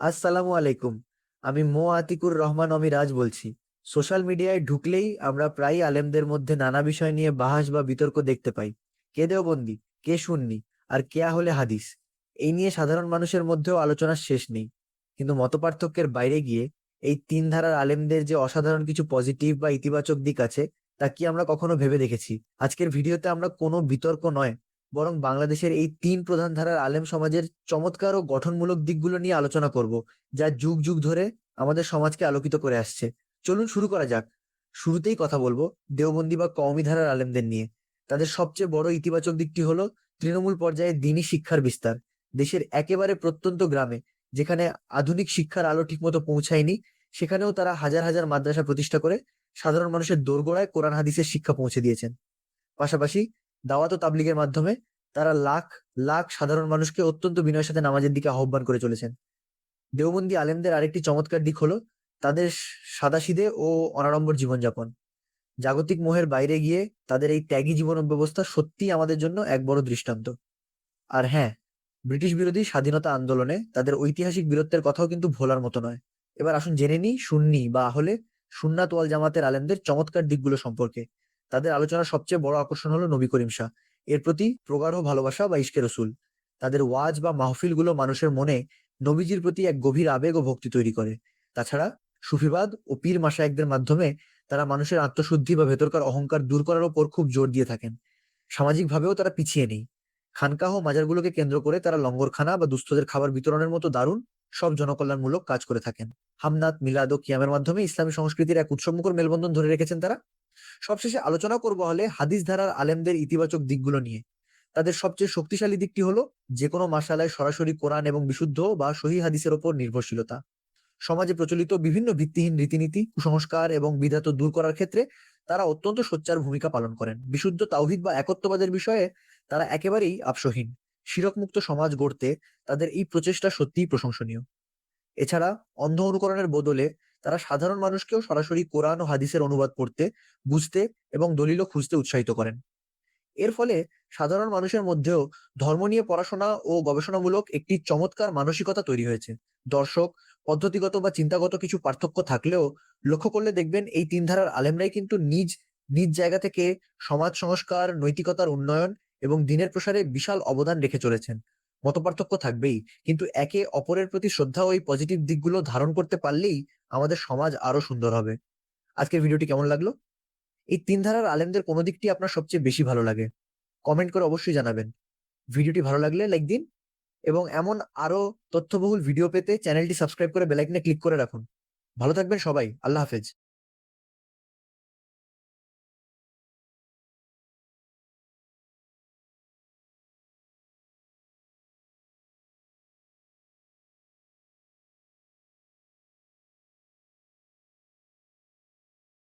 আসসালামু আলাইকুম। আমি আতিকুর রহমান অমিরাজ বলছি। সোশ্যাল মিডিয়ায় ঢুকলেই আমরা প্রায়ই আলেমদের মধ্যে নানা বিষয় নিয়ে বাহাস বা বিতর্ক দেখতে পাই। কে দেওবন্দি, কে সুন্নি, আর কে আহলে হাদিস। এই নিয়ে সাধারণ মানুষের মধ্যেও আলোচনার শেষ নেই। কিন্তু মতপার্থক্যের বাইরে গিয়ে এই তিন ধারার আলেমদের যে অসাধারণ কিছু পজিটিভ বা ইতিবাচক দিক আছে, তা কি আমরা কখনো ভেবে দেখেছি? আজকের ভিডিওতে আমরা কোনো বিতর্ক নয়, বরং বাংলাদেশের এই তিন প্রধান ধারার আলেম সমাজের চমৎকার ও গঠনমূলক দিকগুলো নিয়ে আলোচনা করব, যা যুগ যুগ ধরে আমাদের সমাজকে আলোকিত করে আসছে। চলুন শুরু করা যাক। শুরুতেই কথা বলবো দেওবন্দি বা কওমি ধারার আলেমদের নিয়ে। তাদের সবচেয়ে বড় ইতিবাচক দিকটি হলো তৃণমূল পর্যায়ে দ্বীনি শিক্ষার বিস্তার। দেশের একেবারে প্রত্যন্ত গ্রামে, যেখানে আধুনিক শিক্ষার আলো ঠিকমতো পৌঁছায়নি, সেখানেও তারা হাজার হাজার মাদ্রাসা প্রতিষ্ঠা করে সাধারণ মানুষের দোরগোড়ায় কোরআন হাদিসের শিক্ষা পৌঁছে দিয়েছেন। পাশাপাশি দাওয়াত ও তাবলিগের মাধ্যমে তারা লাখ লাখ সাধারণ মানুষকে অত্যন্ত বিনয়ের সাথে নামাজের দিকে আহ্বান করে চলেছেন। দেওবন্দি আলেমদের আরেকটি চমৎকার দিক হলো তাদের সাদাসিধে ও অনাড়ম্বর জীবনযাপন। জাগতিক মোহের বাইরে গিয়ে তাদের এই ত্যাগী জীবন ব্যবস্থা সত্যিই আমাদের জন্য এক বড় দৃষ্টান্ত। আর হ্যাঁ, ব্রিটিশ বিরোধী স্বাধীনতা আন্দোলনে তাদের ঐতিহাসিক বীরত্বের কথাও কিন্তু ভোলার মতো নয়। এবার আসুন জেনে নিই সুন্নি বা আহলে সুন্নাত ওয়াল জামাতের আলেমদের চমৎকার দিকগুলো সম্পর্কে। তাদের আলোচনার সবচেয়ে বড় আকর্ষণ হলো নবী করিম শাহ এর প্রতি প্রগাঢ় ভালোবাসা বা ইশকে রসুল। তাদের ওয়াজ বা মাহফিল গুলো মানুষের মনে নবীজির প্রতি এক গভীর আবেগ ও ভক্তি তৈরি করে। তাছাড়া সুফিবাদ ও পীর মাশায়েখদের মাধ্যমে তারা মানুষের আত্মশুদ্ধি বা ভেতরকার অহংকার দূর করার উপর খুব জোর দিয়ে থাকেন। সামাজিকভাবেও তারা পিছিয়ে নেই। খানকাহ ও মাজারগুলোকে কেন্দ্র করে তারা লঙ্গরখানা বা দুস্থদের খাবার বিতরণের মতো দারুণ সব জনকল্যাণমূলক কাজ করে থাকেন। হামনাত, মিলাদ ও কিয়ামের মাধ্যমে ইসলামী সংস্কৃতির এক উৎসবমুখর মেলবন্ধন ধরে রেখেছেন তারা। সবশেষে আলোচনা করবো হলে হাদিস ধারার আলেমদের ইতিবাচক দিকগুলো নিয়ে। তাদের সবচেয়ে শক্তিশালী দিকটি হলো যে কোনো মাসালায় সরাসরি কোরআন এবং বিশুদ্ধ বা সহিহ হাদিসের ওপর নির্ভরশীলতা। সমাজে প্রচলিত বিভিন্ন ভিত্তিহীন রীতিনীতি, কুসংস্কার এবং বিধাত দূর করার ক্ষেত্রে তারা অত্যন্ত সোচ্চার ভূমিকা পালন করেন। বিশুদ্ধ তাওহীদ বা একত্ববাদের বিষয়ে তারা একেবারেই আপসহীন। শিরকমুক্ত সমাজ গড়তে তাদের এই প্রচেষ্টা সত্যিই প্রশংসনীয়। এছাড়া অন্ধ অনুকরণের বদলে তারা সাধারণ মানুষকেও সরাসরি কোরআন ও হাদিসের অনুবাদ পড়তে, বুঝতে এবং দলিল খুঁজতে উৎসাহিত করেন। এর ফলে সাধারণ মানুষের মধ্যেও ধর্ম নিয়ে পড়াশোনা ও গবেষণামূলক একটি চমৎকার মানসিকতা তৈরি হয়েছে। দর্শক, পদ্ধতিগত বা চিন্তাগত কিছু পার্থক্য থাকলেও লক্ষ্য করলে দেখবেন এই তিন ধারার আলেমরাই কিন্তু নিজ নিজ জায়গা থেকে সমাজ সংস্কার, নৈতিকতার উন্নয়ন এবং দিনের প্রসারে বিশাল অবদান রেখে চলেছেন। মতপার্থক্য থাকবেই, কিন্তু একে অপরের প্রতি শ্রদ্ধা ও এই পজিটিভ দিকগুলো ধারণ করতে পারলেই আমাদের সমাজ আরো সুন্দর হবে। আজকের ভিডিওটি কেমন লাগলো? এই তিন ধারার আলেমদের কোন দিকটি আপনার সবচেয়ে বেশি ভালো লাগে? কমেন্ট করে অবশ্যই জানাবেন। ভিডিওটি ভালো লাগলে লাইক দিন এবং এমন আরো তথ্যবহুল ভিডিও পেতে চ্যানেলটি সাবস্ক্রাইব করে বেল আইকনে ক্লিক করে রাখুন। ভালো থাকবেন সবাই। আল্লাহ হাফেজ।